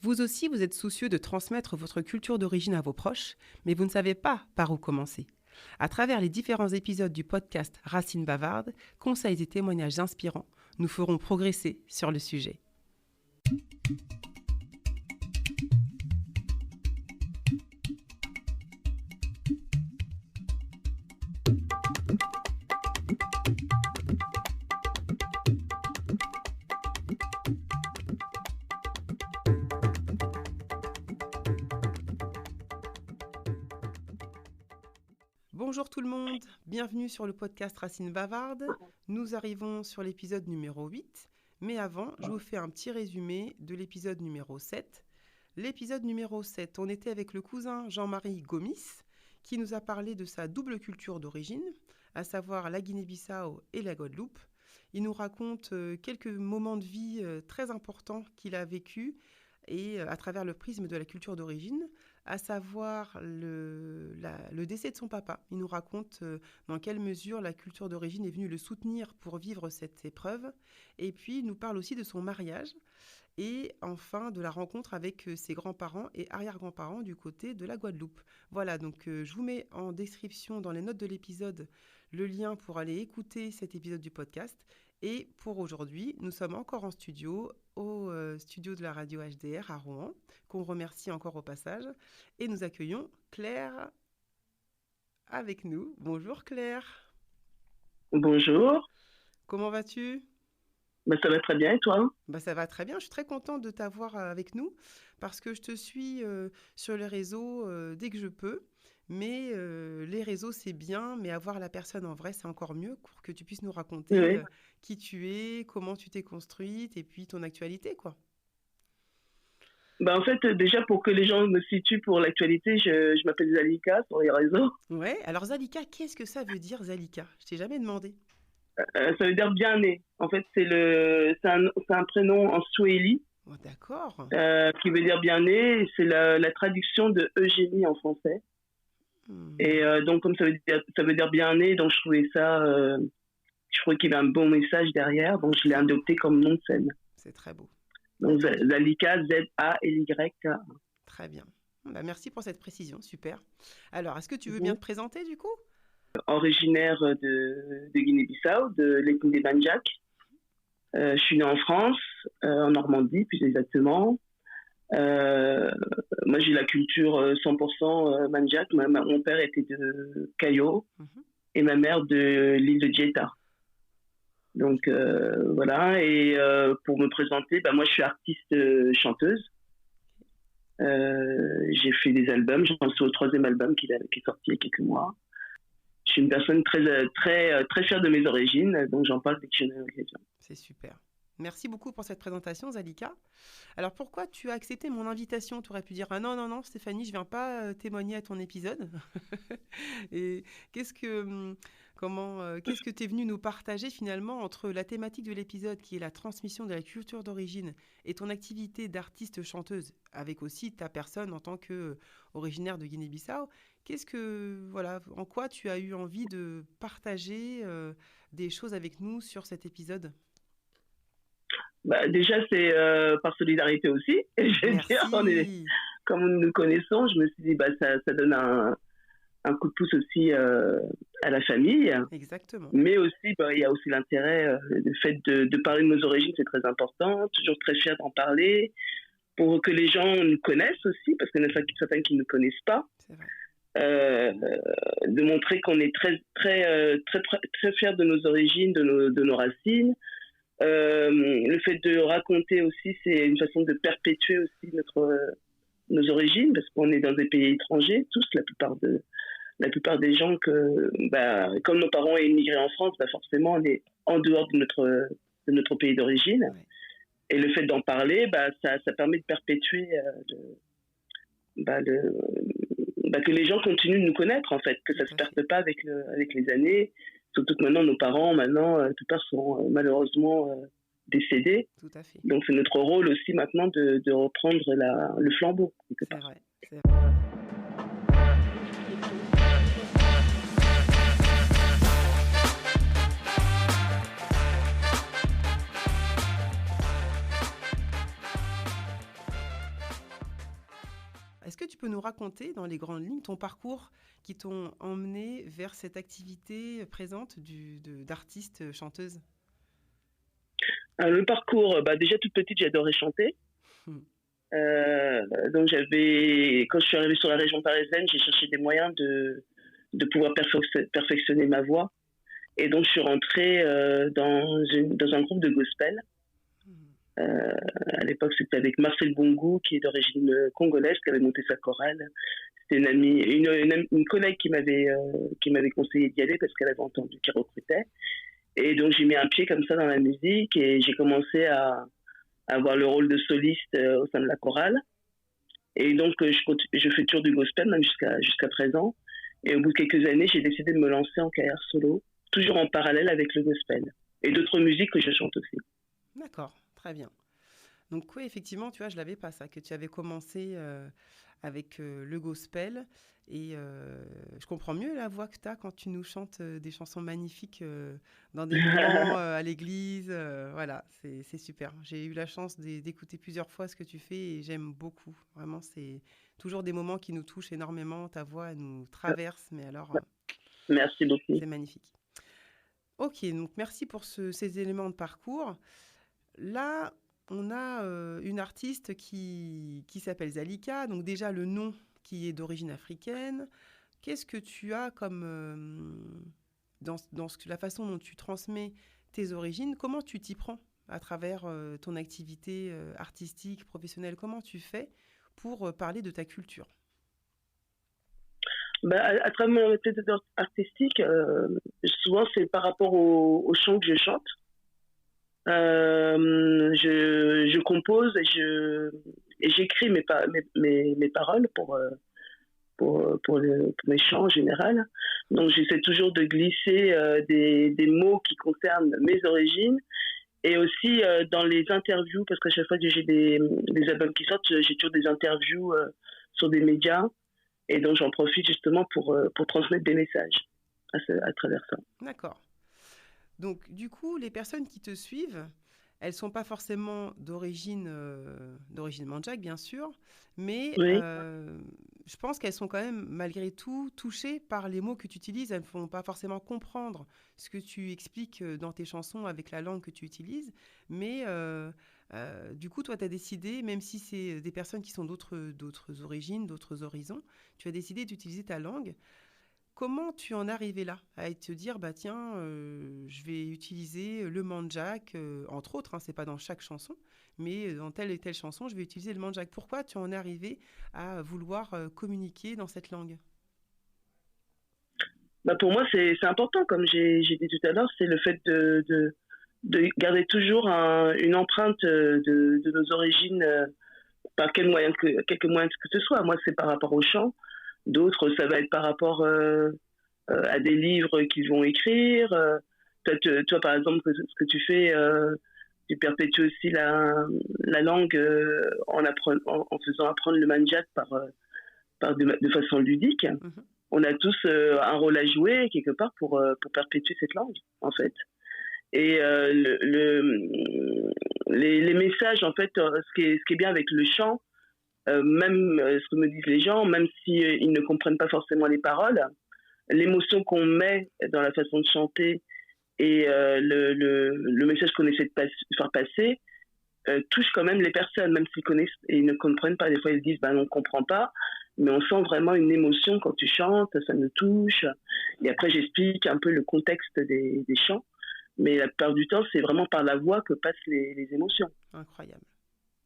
Vous aussi, vous êtes soucieux de transmettre votre culture d'origine à vos proches, mais vous ne savez pas par où commencer. À travers les différents épisodes du podcast Racines bavardes, conseils et témoignages inspirants, nous ferons progresser sur le sujet. Bonjour tout le monde, bienvenue sur le podcast Racines bavardes. Nous arrivons sur l'épisode numéro 8, mais avant, je vous fais un petit résumé de l'épisode numéro 7. L'épisode numéro 7, on était avec le cousin Jean-Marie Gomis, qui nous a parlé de sa double culture d'origine, à savoir la Guinée-Bissau et la Guadeloupe. Il nous raconte quelques moments de vie très importants qu'il a vécus et à travers le prisme de la culture d'origine, à savoir le décès de son papa. Il nous raconte dans quelle mesure la culture d'origine est venue le soutenir pour vivre cette épreuve. Et puis, il nous parle aussi de son mariage et enfin de la rencontre avec ses grands-parents et arrière-grands-parents du côté de la Guadeloupe. Voilà, donc je vous mets en description dans les notes de l'épisode le lien pour aller écouter cet épisode du podcast. Et pour aujourd'hui, nous sommes encore en studio, au studio de la radio HDR à Rouen, qu'on remercie encore au passage. Et nous accueillons Claire avec nous. Bonjour Claire. Bonjour. Comment vas-tu ? Ça va très bien et toi ? Ça va très bien. Je suis très contente de t'avoir avec nous parce que je te suis sur les réseaux dès que je peux. Mais les réseaux, c'est bien, mais avoir la personne en vrai, c'est encore mieux pour que tu puisses nous raconter qui tu es, comment tu t'es construite et puis ton actualité, quoi. En fait, déjà, pour que les gens me situent pour l'actualité, je m'appelle Zalika sur les réseaux. Ouais, alors Zalika, qu'est-ce que ça veut dire Zalika ? Je t'ai jamais demandé. Ça veut dire bien-né. En fait, c'est un prénom en swahili. Oh, d'accord. Qui veut dire bien-né. C'est la traduction de Eugénie en français. Et donc, comme ça veut dire bien-né, donc je trouvais qu'il y avait un bon message derrière, donc je l'ai adopté comme nom de scène. C'est très beau. Donc Zalika, Z-A-L-Y-K. Très bien. Merci pour cette précision, super. Alors, est-ce que tu veux bien te présenter du coup ? Originaire de Guinée-Bissau, de l'ethnie des Mandjak. Je suis née en France, en Normandie plus exactement. Moi j'ai la culture 100% Mandjak. Mon père était de Cayo et ma mère de l'île de Djetta. Donc voilà, et pour me présenter, moi je suis artiste chanteuse. J'ai fait des albums, j'en suis au 3e album qui est sorti il y a quelques mois. Je suis une personne très, très, très fière de mes origines, donc j'en parle dès que j'ai l'occasion. C'est super. Merci beaucoup pour cette présentation, Zalika. Alors, pourquoi tu as accepté mon invitation ? Tu aurais pu dire « Ah non, Stéphanie, je ne viens pas témoigner à ton épisode. » Et qu'est-ce que tu es venue nous partager finalement entre la thématique de l'épisode qui est la transmission de la culture d'origine et ton activité d'artiste chanteuse avec aussi ta personne en tant qu'originaire de Guinée-Bissau ? En quoi tu as eu envie de partager des choses avec nous sur cet épisode ? Déjà, c'est par solidarité aussi. Je veux dire, comme nous nous connaissons, je me suis dit, ça donne un coup de pouce aussi à la famille. Exactement. Mais aussi, il y a aussi l'intérêt, le fait de parler de nos origines, c'est très important. Toujours très fier d'en parler pour que les gens nous connaissent aussi, parce qu'il y en a certains qui ne nous connaissent pas. C'est vrai. De montrer qu'on est très, très, très, très fiers de nos origines, de nos racines. Le fait de raconter aussi, c'est une façon de perpétuer aussi nos origines, parce qu'on est dans des pays étrangers, tous, la plupart des gens comme nos parents ont immigré en France, forcément on est en dehors de notre pays d'origine. Ouais. Et le fait d'en parler, ça permet de perpétuer que les gens continuent de nous connaître, en fait, que ça ne se perde pas avec les années. Surtout que maintenant, nos parents, la plupart sont malheureusement décédés. Tout à fait. Donc, c'est notre rôle aussi maintenant de reprendre le flambeau. C'est vrai. Est-ce que tu peux nous raconter dans les grandes lignes ton parcours qui t'ont emmené vers cette activité présente d'artiste chanteuse? Le parcours, déjà toute petite, j'adorais chanter. Hmm. Donc quand je suis arrivée sur la région parisienne, j'ai cherché des moyens de pouvoir perfectionner ma voix. Et donc je suis rentrée dans un groupe de gospel. À l'époque, c'était avec Marcel Bongo, qui est d'origine congolaise, qui avait monté sa chorale. C'était une collègue qui m'avait conseillé d'y aller parce qu'elle avait entendu qu'il recrutait. Et donc j'ai mis un pied comme ça dans la musique et j'ai commencé à avoir le rôle de soliste au sein de la chorale. Et donc je fais toujours du gospel même jusqu'à présent. Et au bout de quelques années, j'ai décidé de me lancer en carrière solo, toujours en parallèle avec le gospel et d'autres musiques que je chante aussi. D'accord, très bien. Donc oui, effectivement, tu vois, je l'avais pas ça, que tu avais commencé avec le gospel. Et je comprends mieux la voix que tu as quand tu nous chantes des chansons magnifiques dans des moments à l'église. Voilà, c'est super. J'ai eu la chance d'écouter plusieurs fois ce que tu fais et j'aime beaucoup. Vraiment, c'est toujours des moments qui nous touchent énormément. Ta voix, elle nous traverse, mais alors, Merci beaucoup. c'est magnifique. Ok, donc merci pour ces éléments de parcours. Là, on a une artiste qui s'appelle Zalika, donc déjà le nom qui est d'origine africaine. Qu'est-ce que tu as comme dans la façon dont tu transmets tes origines? Comment tu t'y prends à travers ton activité artistique, professionnelle? Comment tu fais pour parler de ta culture? À travers mon activité artistique, souvent c'est par rapport au chant que je chante. Je compose et j'écris mes paroles pour mes chants en général. Donc j'essaie toujours de glisser des mots qui concernent mes origines et aussi dans les interviews, parce qu'à chaque fois que j'ai des albums qui sortent, j'ai toujours des interviews sur des médias et donc j'en profite justement pour transmettre des messages à travers ça. D'accord. Donc, du coup, les personnes qui te suivent, elles ne sont pas forcément d'origine mandjak, bien sûr, mais Oui. je pense qu'elles sont quand même, malgré tout, touchées par les mots que tu utilises. Elles ne vont pas forcément comprendre ce que tu expliques dans tes chansons avec la langue que tu utilises, mais du coup, toi, tu as décidé, même si c'est des personnes qui sont d'autres origines, d'autres horizons, tu as décidé d'utiliser ta langue. Comment tu en es arrivé là, à te dire, bah tiens, je vais utiliser le mandjak, entre autres, hein, c'est pas dans chaque chanson, mais dans telle et telle chanson, je vais utiliser le mandjak. Pourquoi tu en es arrivé à vouloir communiquer dans cette langue? Pour moi, c'est important, comme j'ai dit tout à l'heure, c'est le fait de garder toujours une empreinte de nos origines par quelque moyen que ce soit. Moi, c'est par rapport au chant. D'autres, ça va être par rapport à des livres qu'ils vont écrire. Toi, par exemple, ce que tu fais, tu perpétues aussi la langue en faisant apprendre le mandjak de façon ludique. Mm-hmm. On a tous un rôle à jouer quelque part pour perpétuer cette langue, en fait. Et les messages, en fait, ce qui est bien avec le chant, même ce que me disent les gens, même s'ils ne comprennent pas forcément les paroles, l'émotion qu'on met dans la façon de chanter et le message qu'on essaie de faire passer touche quand même les personnes, même s'ils connaissent et ils ne comprennent pas. Des fois, ils disent on ne comprend pas, mais on sent vraiment une émotion quand tu chantes, ça me touche. Et après, j'explique un peu le contexte des chants, mais la plupart du temps, c'est vraiment par la voix que passent les émotions. Incroyable.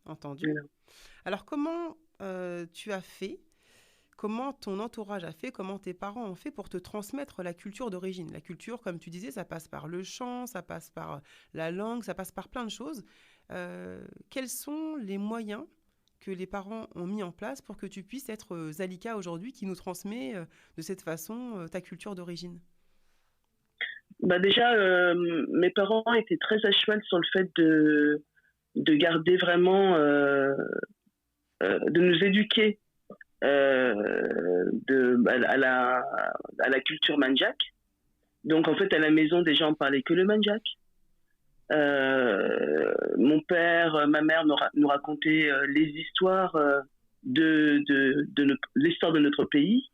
Entendu. Voilà. Alors, comment tu as fait? Comment ton entourage a fait? Comment tes parents ont fait pour te transmettre la culture d'origine? La culture, comme tu disais, ça passe par le chant, ça passe par la langue, ça passe par plein de choses. Quels sont les moyens que les parents ont mis en place pour que tu puisses être Zalika aujourd'hui qui nous transmet de cette façon ta culture d'origine? Déjà, mes parents étaient très à cheval sur le fait de garder vraiment, de nous éduquer à la culture mandjak. Donc en fait, à la maison, déjà, on parlait que le mandjak. Mon père, ma mère nous racontaient les histoires de l'histoire de notre pays,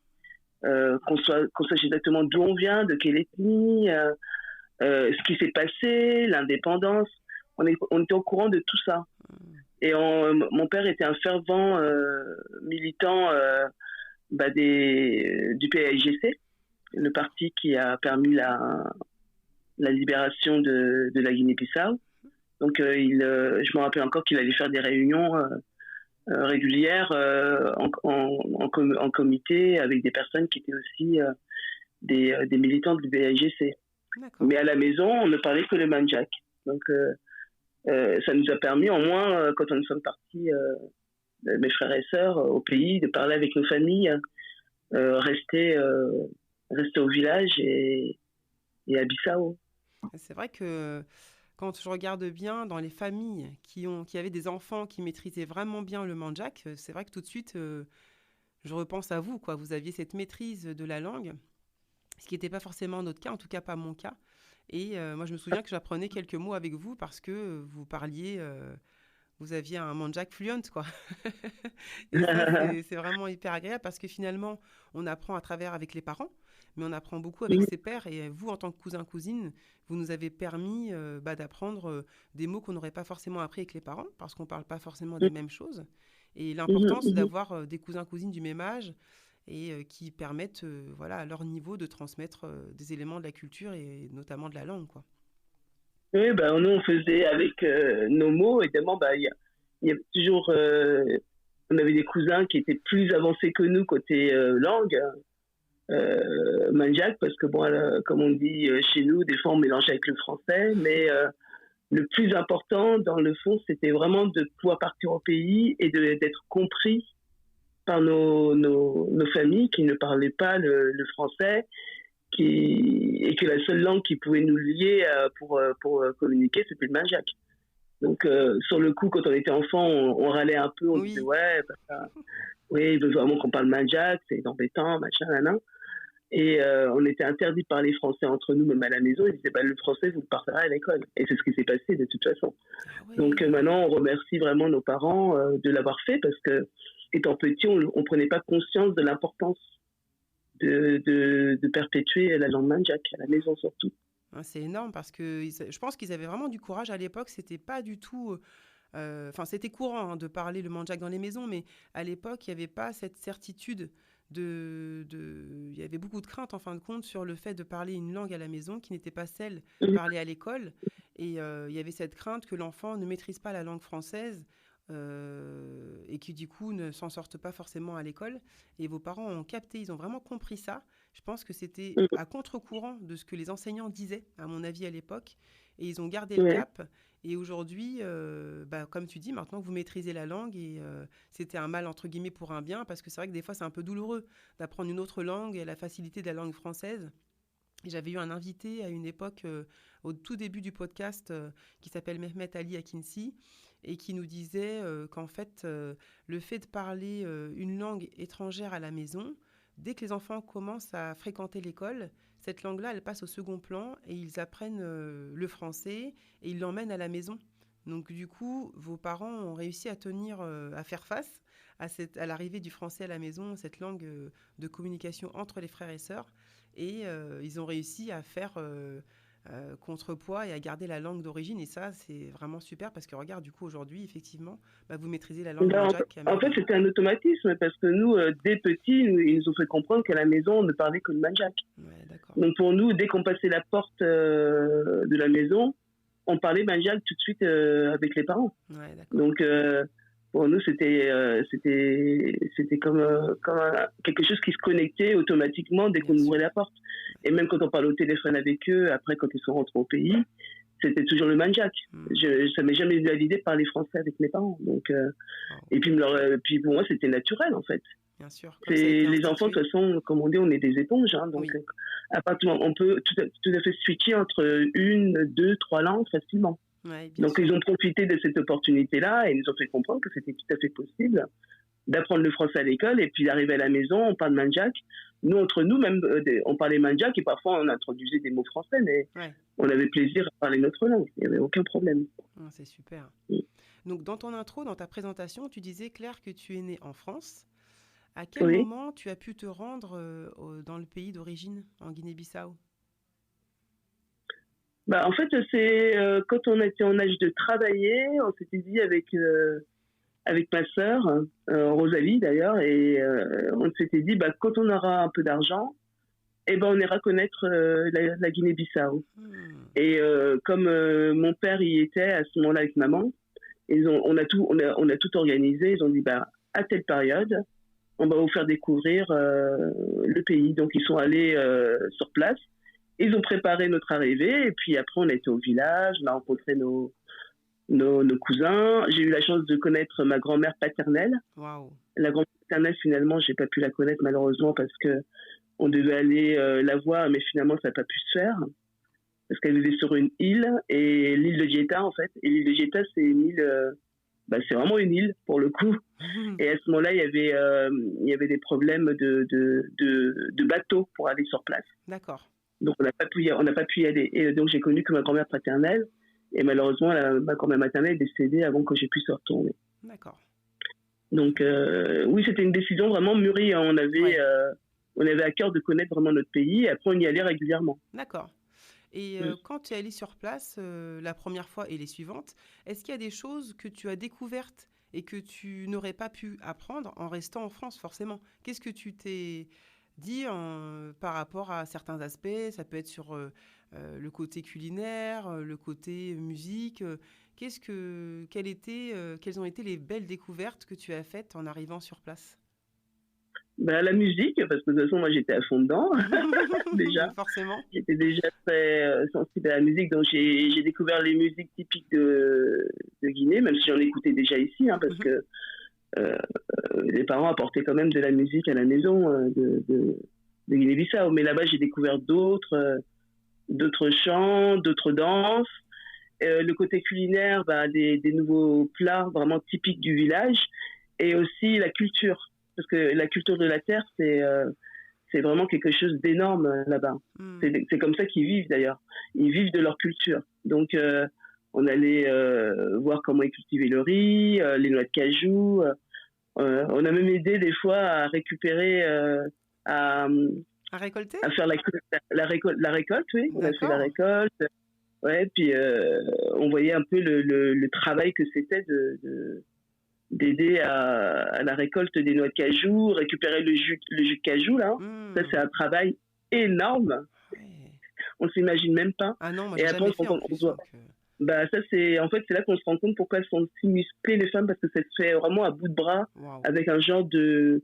qu'on sache exactement d'où on vient, de quelle ethnie, ce qui s'est passé, l'indépendance. On était au courant de tout ça. Et mon père était un fervent militant du PAIGC, le parti qui a permis la libération de la Guinée-Bissau. Donc, je me rappelle encore qu'il allait faire des réunions régulières en comité avec des personnes qui étaient aussi des militants du PAIGC. Mais à la maison, on ne parlait que le mandjak. Donc, ça nous a permis, au moins, quand nous sommes partis, mes frères et sœurs, au pays, de parler avec nos familles, rester au village et à Bissau. C'est vrai que quand je regarde bien dans les familles qui avaient des enfants qui maîtrisaient vraiment bien le mandjak, c'est vrai que tout de suite, je repense à vous, quoi. Vous aviez cette maîtrise de la langue, ce qui n'était pas forcément notre cas, en tout cas pas mon cas. Et moi, je me souviens que j'apprenais quelques mots avec vous parce que vous parliez, vous aviez un mandjak fluent, quoi. Et ça, c'est vraiment hyper agréable parce que finalement, on apprend à travers avec les parents, mais on apprend beaucoup avec ses pairs. Et vous, en tant que cousin-cousine, vous nous avez permis d'apprendre des mots qu'on n'aurait pas forcément appris avec les parents parce qu'on ne parle pas forcément des mêmes choses. Et l'importance d'avoir des cousins-cousines du même âge et qui permettent à leur niveau de transmettre des éléments de la culture et notamment de la langue, quoi. Oui, nous, on faisait avec nos mots. Évidemment, il y a toujours... on avait des cousins qui étaient plus avancés que nous côté langue, mandjak, parce que, comme on dit chez nous, des fois, on mélangeait avec le français. Mais le plus important, dans le fond, c'était vraiment de pouvoir partir au pays et d'être compris par nos familles qui ne parlaient pas le français, et que la seule langue qui pouvait nous lier pour communiquer, c'était le mandjak. Donc, sur le coup, quand on était enfant, on râlait un peu, on disait, il veut vraiment qu'on parle mandjak, c'est embêtant, machin, nan. Et on était interdit de parler français entre nous, même à la maison. Ils disaient, le français, vous le parlerez à l'école. Et c'est ce qui s'est passé de toute façon. Donc, maintenant, on remercie vraiment nos parents de l'avoir fait parce que, étant petit, on ne prenait pas conscience de l'importance de perpétuer la langue mandjak, à la maison surtout. C'est énorme parce que je pense qu'ils avaient vraiment du courage à l'époque. C'était pas du tout... c'était courant de parler le mandjak dans les maisons, mais à l'époque, il n'y avait pas cette certitude il y avait beaucoup de crainte, en fin de compte, sur le fait de parler une langue à la maison qui n'était pas celle parlée à l'école. Et il y avait cette crainte que l'enfant ne maîtrise pas la langue française et qui du coup ne s'en sortent pas forcément à l'école. Et vos parents ont capté, ils ont vraiment compris ça. Je pense que c'était à contre-courant de ce que les enseignants disaient, à mon avis, à l'époque. Et ils ont gardé le cap. Et aujourd'hui, comme tu dis, maintenant vous maîtrisez la langue et c'était un mal entre guillemets pour un bien parce que c'est vrai que des fois c'est un peu douloureux d'apprendre une autre langue et la facilité de la langue française. Et j'avais eu un invité à une époque, au tout début du podcast, qui s'appelle Mehmet Ali Akinci, et qui nous disait qu'en fait, le fait de parler une langue étrangère à la maison, dès que les enfants commencent à fréquenter l'école, cette langue-là, elle passe au second plan et ils apprennent le français et ils l'emmènent à la maison. Donc du coup, vos parents ont réussi à à faire face à l'arrivée du français à la maison, cette langue de communication entre les frères et sœurs. Et ils ont réussi à faire contrepoids et à garder la langue d'origine. Et ça, c'est vraiment super parce que regarde, du coup, aujourd'hui, effectivement, vous maîtrisez la langue mandjak. En fait, c'était un automatisme parce que nous, dès petits, ils nous ont fait comprendre qu'à la maison, on ne parlait que le mandjak. Donc pour nous, dès qu'on passait la porte de la maison, on parlait mandjak tout de suite avec les parents. Donc pour nous, c'était comme quelque chose qui se connectait automatiquement dès qu'on ouvrait la porte. Et même quand on parlait au téléphone avec eux, après quand ils sont rentrés au pays, c'était toujours le mandjak. Ça m'est jamais venu à l'idée de parler français avec mes parents. Donc, et puis pour moi, c'était naturel en fait. Bien sûr. Les enfants, de toute façon, comme on dit, on est des éponges. Donc, à partir du moment, on peut tout à fait switcher entre 1, 2, 3 langues facilement. Donc, ils ont profité de cette opportunité-là et ils nous ont fait comprendre que c'était tout à fait possible d'apprendre le français à l'école et puis d'arriver à la maison, on parle mandjak. Nous, entre nous, même, on parlait mandjak et parfois on introduisait des mots français, mais on avait plaisir à parler notre langue. Il n'y avait aucun problème. C'est super. Donc, dans ton intro, dans ta présentation, tu disais, Claire, que tu es née en France. À quel Oui. moment tu as pu te rendre dans le pays d'origine, en Guinée-Bissau? Bah, en fait, c'est quand on était en âge de travailler, on s'était dit avec ma sœur, Rosalie d'ailleurs, et on s'était dit, bah, quand on aura un peu d'argent, eh ben, on ira connaître la Guinée-Bissau. Hmm. Et comme mon père y était à ce moment-là avec maman, on a tout organisé. Ils ont dit, bah, à telle période, on va vous faire découvrir le pays. Donc, ils sont allés sur place. Ils ont préparé notre arrivée. Et puis après, on a été au village. On a rencontré nos cousins. J'ai eu la chance de connaître ma grand-mère paternelle. Waouh. La grand-mère paternelle, finalement, j'ai pas pu la connaître malheureusement parce que on devait aller la voir, mais finalement, ça n'a pas pu se faire parce qu'elle vivait sur une île, et l'île de Dieta, en fait. Et l'île de Dieta, c'est une île, bah, c'est vraiment une île, pour le coup. Et à ce moment-là, il y avait des problèmes de bateaux pour aller sur place. D'accord. Donc, on n'a pas pu y aller. Et donc, j'ai connu que ma grand-mère paternelle. Et malheureusement, ma grand-mère maternelle est décédée avant que j'ai pu se retourner. D'accord. Donc, oui, c'était une décision vraiment mûrie. Hein. Ouais. On avait à cœur de connaître vraiment notre pays. Et après, on y allait régulièrement. D'accord. Et quand tu es allée sur place la première fois et les suivantes, est-ce qu'il y a des choses que tu as découvertes et que tu n'aurais pas pu apprendre en restant en France, forcément? Qu'est-ce que tu t'es dit par rapport à certains aspects? Ça peut être sur le côté culinaire, le côté musique. Quelles ont été les belles découvertes que tu as faites en arrivant sur place? Ben, la musique, parce que de toute façon, moi, j'étais à fond dedans, déjà. Forcément. J'étais déjà très sensible à la musique, donc j'ai découvert les musiques typiques de Guinée, même si j'en écoutais déjà ici, hein, parce que euh, les parents apportaient quand même de la musique à la maison de Guinée-Bissau. Mais là-bas, j'ai découvert d'autres chants, d'autres danses. Le côté culinaire, bah, des nouveaux plats vraiment typiques du village, et aussi la culture, parce que la culture de la terre, c'est vraiment quelque chose d'énorme là-bas. C'est comme ça qu'ils vivent d'ailleurs. Ils vivent de leur culture. Donc, on allait voir comment ils cultivaient le riz, les noix de cajou. On a même aidé des fois à récupérer, à, À récolter? à faire la récolte, oui. On a fait la D'accord. récolte. Ouais, puis on voyait un peu le travail que c'était d'aider à la récolte des noix de cajou, récupérer le jus de cajou, là. Ça, c'est un travail énorme. Ouais. On s'imagine même pas. Ah non, moi Et j'ai après, jamais fait en on plus, voit. donc. Bah, ça, en fait, c'est là qu'on se rend compte pourquoi elles sont si musclées, les femmes, parce que ça se fait vraiment à bout de bras, Waouh. avec un genre de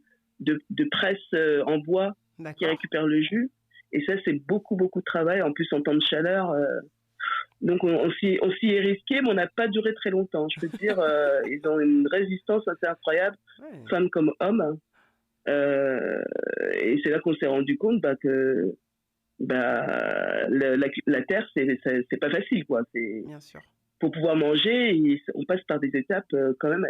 presse en bois qui D'accord. récupère le jus. Et ça, c'est beaucoup, beaucoup de travail. En plus, en temps de chaleur. Donc, on s'y est risqué, mais on n'a pas duré très longtemps. Je peux te dire, ils ont une résistance assez incroyable, Ouais. femmes comme hommes. Et c'est là qu'on s'est rendu compte que la terre, c'est pas facile, quoi. Bien sûr. Pour pouvoir manger, on passe par des étapes quand même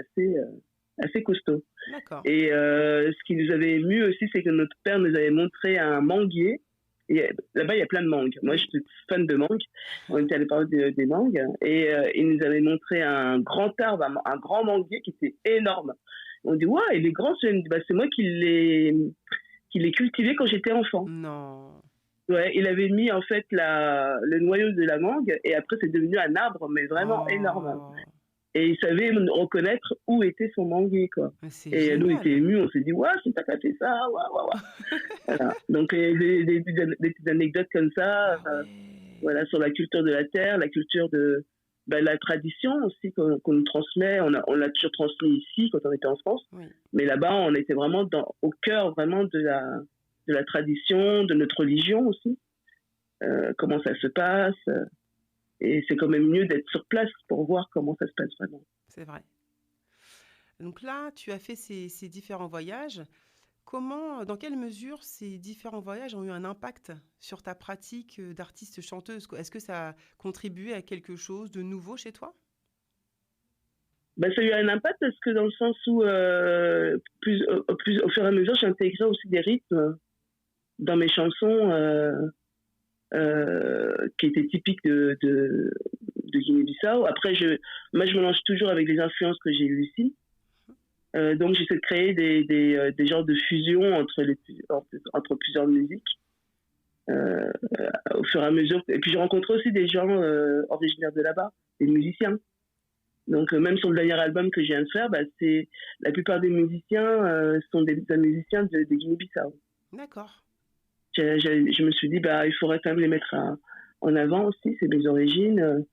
assez costauds. D'accord. Et ce qui nous avait ému aussi, c'est que notre père nous avait montré un manguier. Et là-bas, il y a plein de mangues. Moi, je suis fan de mangues. On était allé parler des mangues. Et il nous avait montré un grand arbre, un grand manguier qui était énorme. On dit, ouais, il est grand. C'est moi qui l'ai cultivé quand j'étais enfant. Non. Ouais, il avait mis en fait le noyau de la mangue, et après c'est devenu un arbre, mais vraiment énorme. Oh, Et il savait reconnaître où était son manguier, quoi. mais c'est Et nous, on était génial. émus, on s'est dit, ouais, c'est pas fait ça, ouais, ouais, ouais. Voilà. Donc, des petites anecdotes comme ça, Ah ouais. voilà, sur la culture de la terre, la culture de la tradition aussi qu'on nous transmet. On l'a toujours transmis ici quand on était en France. Oui. Mais là-bas, on était vraiment au cœur vraiment de la tradition, de notre religion aussi. Comment ça se passe. Et c'est quand même mieux d'être sur place pour voir comment ça se passe vraiment. C'est vrai. Donc là, tu as fait ces différents voyages. Dans quelle mesure ces différents voyages ont eu un impact sur ta pratique d'artiste chanteuse? Est-ce que ça a contribué à quelque chose de nouveau chez toi? Ben, ça a eu un impact parce que dans le sens où, au fur et à mesure, j'ai intégré aussi des rythmes dans mes chansons. qui était typique de Guinée-Bissau. Après, moi, je mélange toujours avec les influences que j'ai eues ici. Donc, j'essaie de créer des genres de fusion entre plusieurs musiques au fur et à mesure. Et puis, je rencontre aussi des gens originaires de là-bas, des musiciens. Donc, même sur le dernier album que je viens de faire, la plupart des musiciens sont des musiciens de Guinée-Bissau. D'accord. Je me suis dit, il faudrait quand même les mettre en avant aussi, c'est mes origines.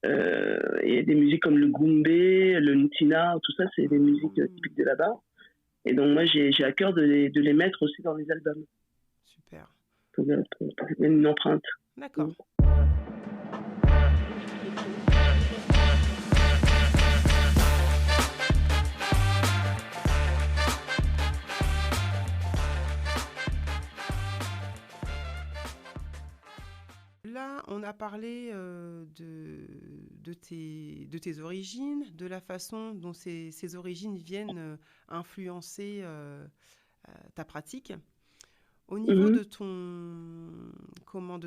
Il y a des musiques comme le goumbé, le ntina, tout ça, c'est des musiques typiques de là-bas. Et donc, moi, j'ai à cœur de les mettre aussi dans les albums. Super. Pour une empreinte. D'accord. Là, on a parlé de tes origines, de la façon dont ces origines viennent influencer ta pratique. Au niveau de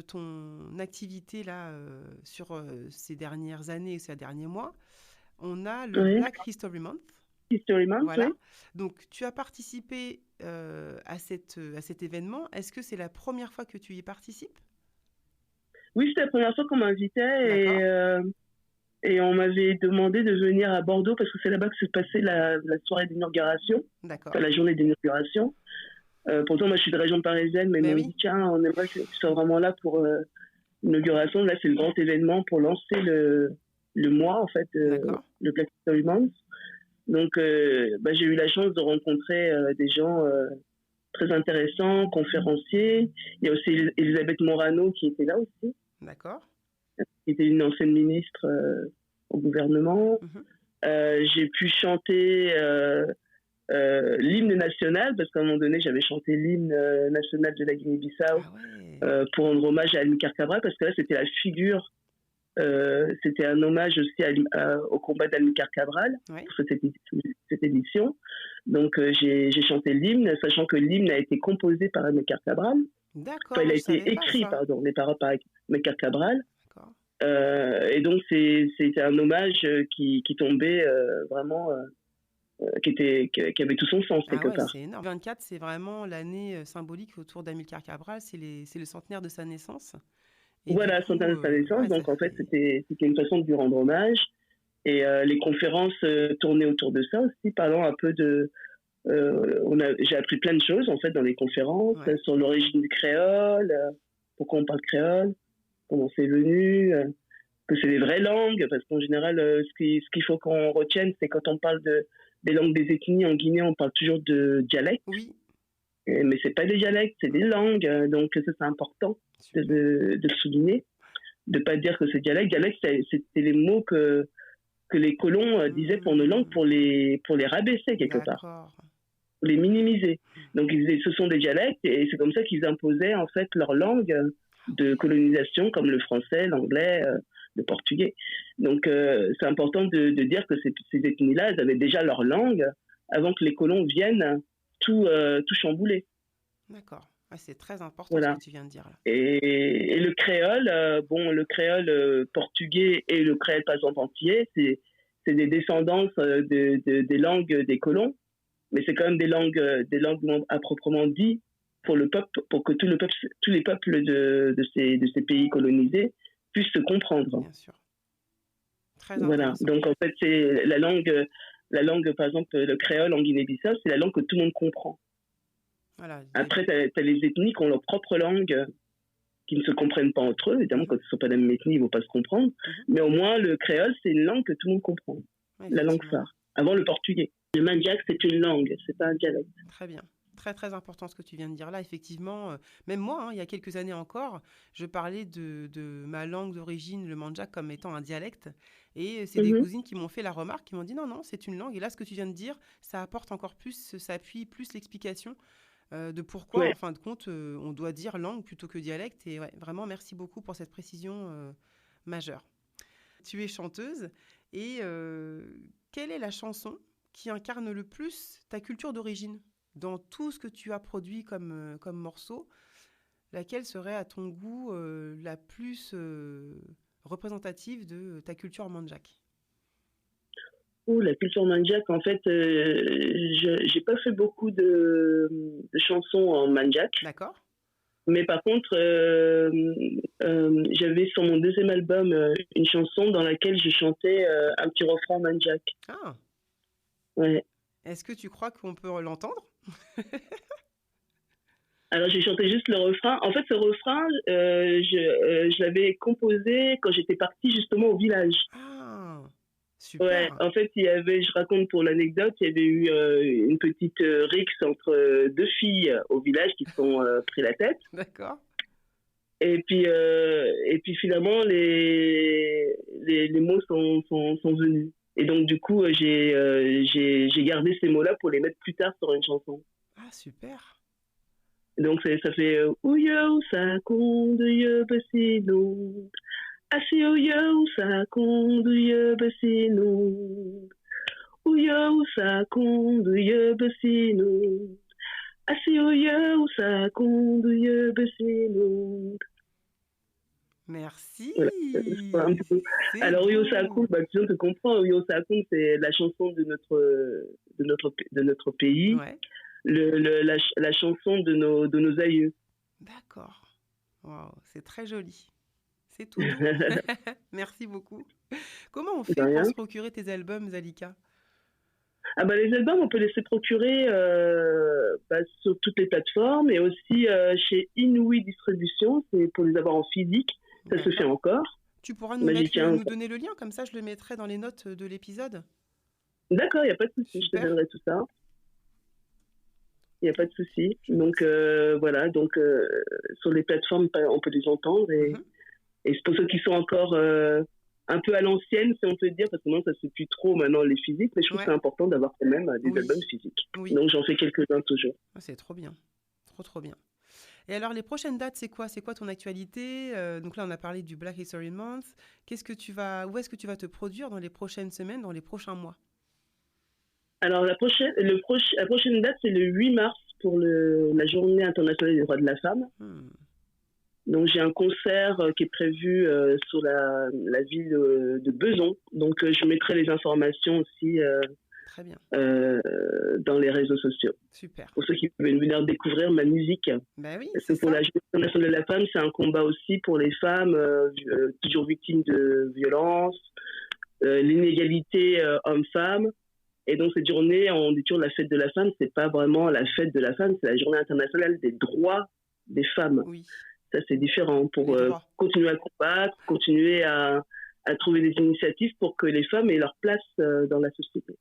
ton activité là, sur ces dernières années, ces derniers mois, on a le Black History Month. History Month, voilà. Oui. Donc, tu as participé à cet événement. Est-ce que c'est la première fois que tu y participes ? Oui, c'était la première fois qu'on m'invitait et on m'avait demandé de venir à Bordeaux parce que c'est là-bas que se passait la soirée d'inauguration, la journée d'inauguration. Pourtant, moi, je suis de région parisienne, mais on me dit, tiens, on aimerait que tu sois vraiment là pour l'inauguration. Là, c'est le grand événement pour lancer le mois, en fait, le Black History Month. Donc, j'ai eu la chance de rencontrer des gens très intéressants, conférenciers. Il y a aussi Elisabeth Morano qui était là aussi. D'accord. Qui était une ancienne ministre au gouvernement. J'ai pu chanter l'hymne national, parce qu'à un moment donné, j'avais chanté l'hymne national de la Guinée-Bissau pour rendre hommage à Amilcar Cabral, parce que là, c'était la figure, c'était un hommage aussi au combat d'Amilcar Cabral pour cette édition. Donc, j'ai chanté l'hymne, sachant que l'hymne a été composé par Amilcar Cabral. D'accord, il a été écrit par Amilcar Cabral. Et donc, c'était un hommage qui tombait vraiment... qui avait tout son sens quelque part. C'est énorme. 24, c'est vraiment l'année symbolique autour d'Amilcar Cabral, c'est le centenaire de sa naissance. Et voilà, centenaire de sa naissance, donc en fait c'était une façon de lui rendre hommage. Et les conférences tournaient autour de ça aussi, parlant un peu de... j'ai appris plein de choses en fait dans les conférences, sur l'origine du créole, pourquoi on parle créole, comment c'est venu... que c'est des vraies langues, parce qu'en général, ce qu'il faut qu'on retienne, c'est quand on parle des langues des ethnies en Guinée, on parle toujours de dialectes. Oui. Mais c'est pas des dialectes, c'est des langues. Donc ça, c'est important de le souligner. De pas dire que c'est dialecte. Dialecte, c'était les mots que les colons disaient pour nos langues, pour les rabaisser quelque part. Pour les minimiser. Donc ils disaient, ce sont des dialectes, et c'est comme ça qu'ils imposaient en fait leur langue de colonisation, comme le français, l'anglais, le portugais. Donc, c'est important de dire que ces ethnies-là, elles avaient déjà leur langue avant que les colons viennent tout chambouler. D'accord. C'est très important ce que tu viens de dire là. Et le créole, le créole portugais et le créole par exemple antillais, c'est des descendances des langues des colons, mais c'est quand même des langues à proprement dit pour le peuple, pour que tous les peuples de ces pays colonisés puissent se comprendre. Bien sûr. Très intéressant. Voilà. Donc en fait, c'est la langue, par exemple, le créole en Guinée-Bissau, c'est la langue que tout le monde comprend. Voilà. Après, t'as les ethnies qui ont leur propre langue, qui ne se comprennent pas entre eux. Évidemment, quand ils ne sont pas de la même ethnie, ils ne vont pas se comprendre. Mais au moins, le créole, c'est une langue que tout le monde comprend. La langue phare. Avant le portugais. Le mandjak, c'est une langue, c'est pas un dialecte. Très bien. Très, très important ce que tu viens de dire là. Effectivement, même moi, il y a quelques années encore, je parlais de ma langue d'origine, le mandjak, comme étant un dialecte. Et c'est des cousines qui m'ont fait la remarque, qui m'ont dit non, c'est une langue. Et là, ce que tu viens de dire, ça apporte encore plus, ça appuie plus l'explication de pourquoi, en fin de compte, on doit dire langue plutôt que dialecte. Et vraiment, merci beaucoup pour cette précision majeure. Tu es chanteuse et quelle est la chanson qui incarne le plus ta culture d'origine ? Dans tout ce que tu as produit comme morceau, laquelle serait à ton goût la plus représentative de ta culture mandjak? La culture mandjak, en fait, je j'ai pas fait beaucoup de chansons en mandjak, D'accord? mais par contre, j'avais sur mon deuxième album une chanson dans laquelle je chantais un petit refrain mandjak. Ah, Ouais. est-ce que tu crois qu'on peut l'entendre? Alors j'ai chanté juste le refrain. En fait, ce refrain, je l'avais composé quand j'étais partie justement au village. Ah, Ouais, super. en fait, je raconte pour l'anecdote, il y avait eu une petite rixe entre deux filles au village qui se sont pris la tête. D'accord. Et puis finalement, les mots sont venus. Et donc, du coup, j'ai gardé ces mots-là pour les mettre plus tard sur une chanson. Ah, super. Donc, ça fait Ouyo, ça compte, yo, bassino. Asi ouyo, ça compte, yo, bassino. Ouyo, ça compte, yo, bassino. Asi ouyo, ça compte, yo, bassino. Merci. Voilà, c'est un petit peu. C'est Alors, Oyo beau. Sakun, bah, tu te comprends, Oyo Sakun, c'est la chanson de notre pays, Ouais, la chanson de nos aïeux. d'accord. Waouh, c'est très joli. C'est tout doux. Merci beaucoup. Comment on De fait pour rien. se procurer tes albums, Zalika? Ah bah, les albums, on peut les se procurer bah, sur toutes les plateformes et aussi chez Inouï Distribution, c'est pour les avoir en physique, ça se fait D'accord. encore. Tu pourras Magicien. nous donner le lien, comme ça je le mettrai dans les notes de l'épisode. D'accord, il n'y a pas de souci, je te Super. donnerai tout ça. Il n'y a pas de souci. Je note Donc ça. voilà, donc sur les plateformes, on peut les entendre. Et, Mhm. et c'est pour ceux qui sont encore un peu à l'ancienne, si on peut dire, parce que moi, ça ne se fait plus trop maintenant les physiques, mais je trouve que Ouais, c'est important d'avoir quand même des oui, albums physiques. oui. Donc j'en fais quelques-uns toujours. Ah, c'est trop bien. Trop, trop bien. Et alors, les prochaines dates, c'est quoi? C'est quoi ton actualité? Donc là, on a parlé du Black History Month. Où est-ce que tu vas te produire dans les prochaines semaines, dans les prochains mois? Alors la prochaine date, c'est le 8 mars pour la Journée internationale des droits de la femme. Hmm, Donc j'ai un concert qui est prévu sur la ville de Besançon. Donc je mettrai les informations aussi très bien. dans les réseaux sociaux. Super. Pour ceux qui veulent venir découvrir ma musique. Ben oui, Parce que c'est pour ça. la Journée internationale de la femme, c'est un combat aussi pour les femmes toujours victimes de violences, l'inégalité homme-femme. Et donc cette journée, on dit toujours la fête de la femme, c'est pas vraiment la fête de la femme, c'est la journée internationale des droits des femmes. Oui, Ça, c'est différent pour les droits. continuer à combattre, continuer à trouver des initiatives pour que les femmes aient leur place dans la société.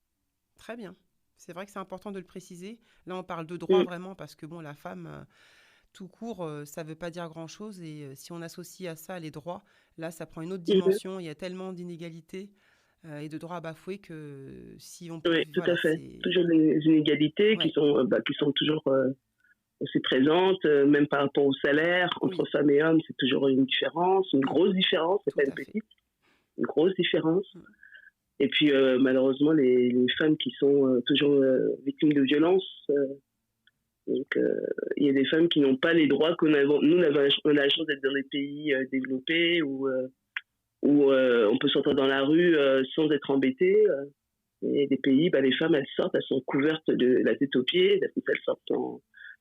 Très bien. C'est vrai que c'est important de le préciser. Là, on parle de droits Mm. vraiment parce que bon, la femme, tout court, ça ne veut pas dire grand-chose. Et si on associe à ça les droits, là, ça prend une autre Mhm. dimension. Il y a tellement d'inégalités et de droits à bafouer que si on Oui, pouvait, tout à voilà, fait. c'est, Toujours les inégalités ouais, qui sont toujours aussi présentes, même par rapport au salaire, entre oui, femmes et hommes, c'est toujours une différence, une mm, grosse différence, c'est tout pas une à fait. petite, une grosse différence. Mm. Et puis malheureusement, les femmes qui sont toujours victimes de violences, donc il y a des femmes qui n'ont pas les droits qu'on a. Nous, on a la chance d'être dans des pays développés où on peut sortir dans la rue sans être embêté. Il y a des pays, bah, les femmes, elles sortent, elles sont couvertes de la tête aux pieds. Si elles sortent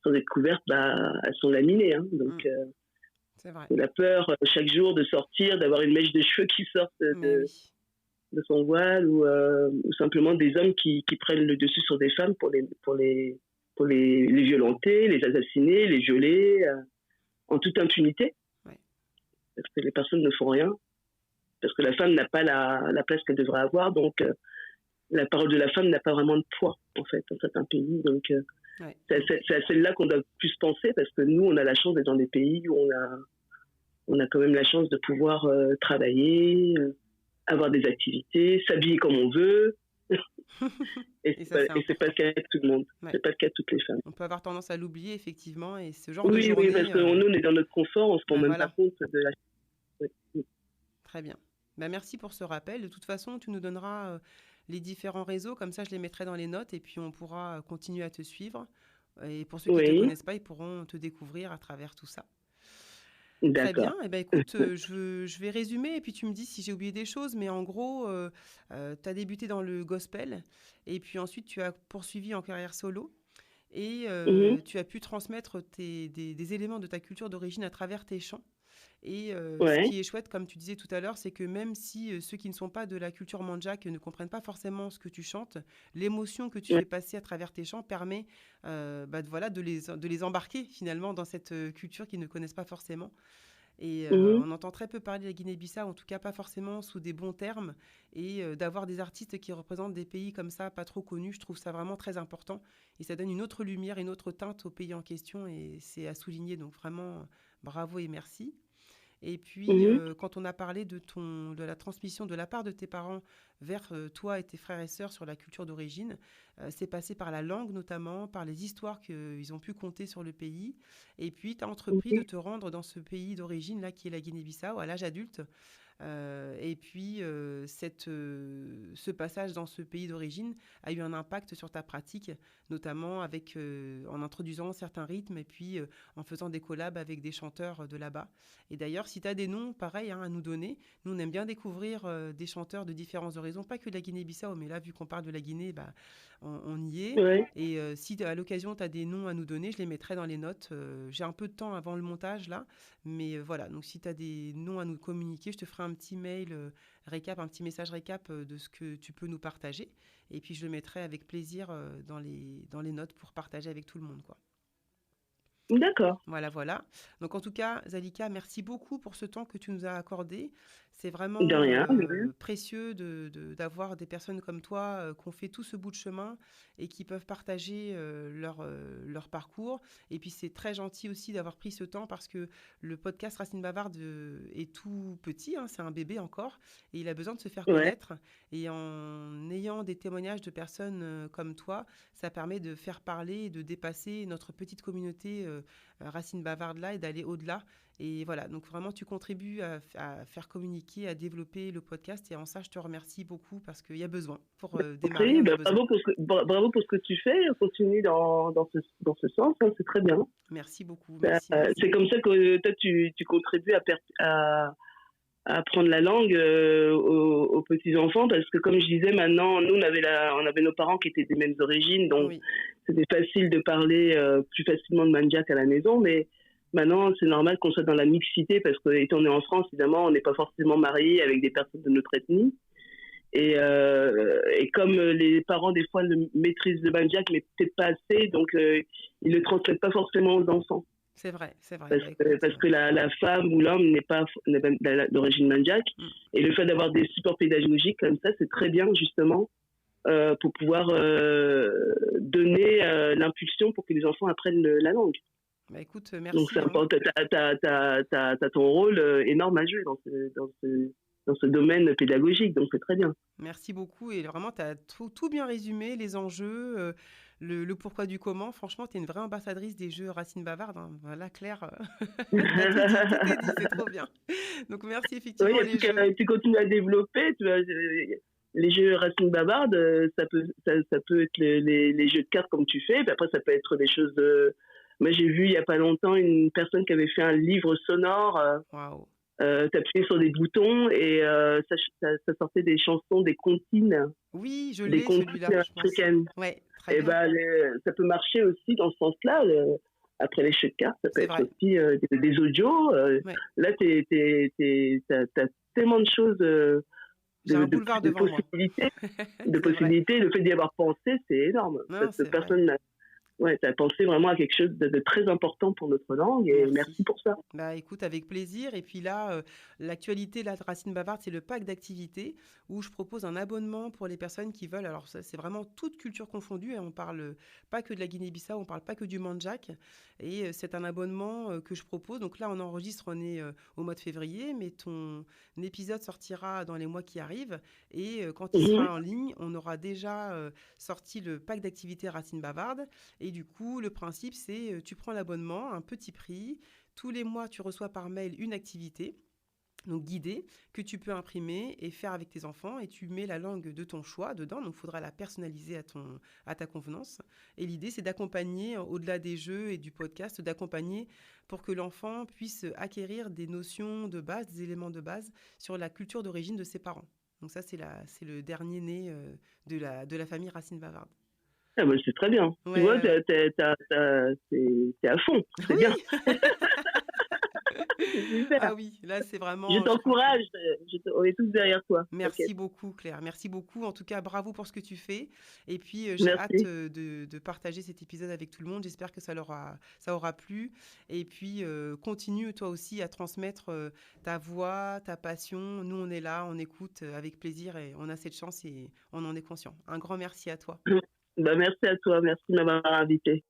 sans être couvertes, bah, elles sont laminées. Hein. Mm. Donc, C'est vrai. la peur chaque jour de sortir, d'avoir une mèche de cheveux qui sortent Mais oui, de son voile, ou simplement des hommes qui prennent le dessus sur des femmes pour les violenter, les assassiner, les violer, en toute impunité, ouais, parce que les personnes ne font rien, parce que la femme n'a pas la place qu'elle devrait avoir. Donc, la parole de la femme n'a pas vraiment de poids, en fait, dans certains pays. Donc, ouais. c'est à celle-là qu'on doit plus penser, parce que nous, on a la chance d'être dans des pays où on a quand même la chance de pouvoir travailler, avoir des activités, s'habiller comme on veut. Et Et c'est ça, pas, c'est et c'est pas le important. cas de tout le monde. Ouais. C'est pas le cas de toutes les femmes. On peut avoir tendance à l'oublier, effectivement. Et ce genre de Oui, oui, parce journée, que nous, on est dans notre confort, on se rend ben même pas voilà, compte de la. Oui. très bien. Ben merci pour ce rappel. De toute façon, tu nous donneras les différents réseaux, comme ça je les mettrai dans les notes et puis on pourra continuer à te suivre. Et pour ceux qui ne te Oui. connaissent pas, ils pourront te découvrir à travers tout ça. Très D'accord. bien. Eh ben, écoute, je vais résumer et puis tu me dis si j'ai oublié des choses. Mais en gros, tu as débuté dans le gospel et puis ensuite tu as poursuivi en carrière solo et Mhm. tu as pu transmettre des éléments de ta culture d'origine à travers tes chants. Et ce Ouais. qui est chouette, comme tu disais tout à l'heure, c'est que même si ceux qui ne sont pas de la culture mandjak ne comprennent pas forcément ce que tu chantes, l'émotion que tu Ouais. fais passer à travers tes chants permet voilà, de les embarquer finalement dans cette culture qu'ils ne connaissent pas forcément. Et Mhm. on entend très peu parler de la Guinée-Bissau, en tout cas pas forcément sous des bons termes. Et d'avoir des artistes qui représentent des pays comme ça, pas trop connus, je trouve ça vraiment très important. Et ça donne une autre lumière, une autre teinte au pays en question. Et c'est à souligner. Donc vraiment, bravo et merci. Et puis, Mhm. quand on a parlé de la transmission de la part de tes parents vers toi et tes frères et sœurs sur la culture d'origine, c'est passé par la langue notamment, par les histoires qu'ils ont pu conter sur le pays. Et puis, tu as entrepris de Mhm. te rendre dans ce pays d'origine, là, qui est la Guinée-Bissau, à l'âge adulte. Et puis, ce passage dans ce pays d'origine a eu un impact sur ta pratique, notamment en introduisant certains rythmes et puis en faisant des collabs avec des chanteurs de là-bas. Et d'ailleurs, si tu as des noms pareils hein, à nous donner, nous on aime bien découvrir des chanteurs de différents horizons, pas que de la Guinée-Bissau, mais là, vu qu'on parle de la Guinée, bah, on y est. Ouais. Et si à l'occasion tu as des noms à nous donner, je les mettrai dans les notes. J'ai un peu de temps avant le montage là, mais voilà, donc si tu as des noms à nous communiquer, je te ferai un petit mail récap, un petit message récap de ce que tu peux nous partager. Et puis je le mettrai avec plaisir dans les notes pour partager avec tout le monde, quoi. D'accord. Voilà, voilà. Donc en tout cas, Zalika, merci beaucoup pour ce temps que tu nous as accordé. C'est De vraiment rien, de rien. précieux d'avoir des personnes comme toi qui ont fait tout ce bout de chemin et qui peuvent partager leur parcours. Et puis c'est très gentil aussi d'avoir pris ce temps parce que le podcast Racine Bavarde est tout petit, hein, c'est un bébé encore, et il a besoin de se faire Ouais. connaître. Et en ayant des témoignages de personnes comme toi, ça permet de faire parler et de dépasser notre petite communauté Racine Bavarde là et d'aller au-delà. Et voilà, donc vraiment tu contribues à faire communiquer, à développer le podcast et en ça je te remercie beaucoup parce qu'il y a besoin. Pour démarrer, Après, on a bah, besoin. bravo pour ce que tu fais. Continue dans ce sens, hein, c'est très bien. Merci beaucoup, merci, C'est merci. comme ça que toi, tu contribues à apprendre la langue aux petits-enfants parce que, comme je disais, maintenant, nous, on avait nos parents qui étaient des mêmes origines, donc Oui, c'était facile de parler plus facilement de mandjak à la maison, mais maintenant, c'est normal qu'on soit dans la mixité parce que, étant né en France, évidemment, on n'est pas forcément marié avec des personnes de notre ethnie. Et comme les parents, des fois, maîtrisent le mandjak, mais peut-être pas assez, donc ils ne le transmettent pas forcément aux enfants. c'est vrai, c'est vrai. Bah Parce écoute, que la femme ou l'homme n'est pas d'origine mandjak. mm, Et le fait d'avoir des supports pédagogiques comme ça, c'est très bien, justement, pour pouvoir donner l'impulsion pour que les enfants apprennent la langue. bah écoute, Donc, c'est merci, hein. important. T'as ton rôle énorme à jouer dans ce domaine pédagogique. Donc, c'est très bien. Merci beaucoup et vraiment tu as tout bien résumé, les enjeux, le pourquoi du comment. Franchement, tu es une vraie ambassadrice des jeux Racine Bavarde, hein. Voilà, Claire, t'as tout dit, tout est dit, c'est trop bien. Donc merci Oui, effectivement et puis les jeux. tu continues à développer. Tu vois, les jeux Racing Bavarde, ça peut être les jeux de cartes comme tu fais. Puis après, ça peut être des choses de. Moi, j'ai vu il y a pas longtemps une personne qui avait fait un livre sonore. Waouh. T'appuyais sur des boutons et ça sortait des chansons, Oui, je des l'ai celui-là, comptines je pense. africaines. Ouais, très Et bien. ben, ça peut marcher aussi dans ce sens-là. Après les jeux de cartes, ça peut C'est être vrai. aussi des audios. Ouais. Là, t'as tellement de choses, J'ai un boulevard de devant moi. possibilités. De C'est vrai. possibilités. Le fait d'y avoir pensé, c'est énorme. Non, Parce que c'est vrai. personne n'a. Ouais, tu as pensé vraiment à quelque chose de très important pour notre langue et merci Merci. pour ça. Bah écoute, avec plaisir. Et puis là, l'actualité là, de Racine Bavarde, c'est le pack d'activités où je propose un abonnement pour les personnes qui veulent. Alors ça, c'est vraiment toute culture confondue. Et on parle pas que de la Guinée-Bissau, on parle pas que du mandjak. Et c'est un abonnement que je propose. Donc là, on enregistre, on est au mois de février, mais ton épisode sortira dans les mois qui arrivent. Et quand il Mhm. sera en ligne, on aura déjà sorti le pack d'activités Racine Bavarde. Et du coup, le principe, c'est tu prends l'abonnement, un petit prix. Tous les mois, tu reçois par mail une activité. donc guidée, que tu peux imprimer et faire avec tes enfants, et tu mets la langue de ton choix dedans, donc il faudra la personnaliser à ta convenance. Et l'idée, c'est d'accompagner, au-delà des jeux et du podcast, d'accompagner pour que l'enfant puisse acquérir des notions de base, des éléments de base sur la culture d'origine de ses parents. Donc ça, c'est le dernier né de la famille Racine Bavarde. Ah bah, c'est très bien. Ouais, Tu vois, ouais. t'es à fond. C'est Oui. bien. C'est super. Ah oui, là c'est Je vraiment, je crois que... t'encourage. On est tous derrière toi. Merci T'inquiète. beaucoup Claire, merci beaucoup. En tout cas, bravo pour ce que tu fais. Et puis j'ai hâte Merci. de partager cet épisode avec tout le monde. J'espère que ça aura plu. Et puis continue toi aussi à transmettre ta voix, ta passion. Nous on est là, on écoute avec plaisir et on a cette chance et on en est conscient. Un grand merci à toi. Bah, merci à toi. Merci de m'avoir invité.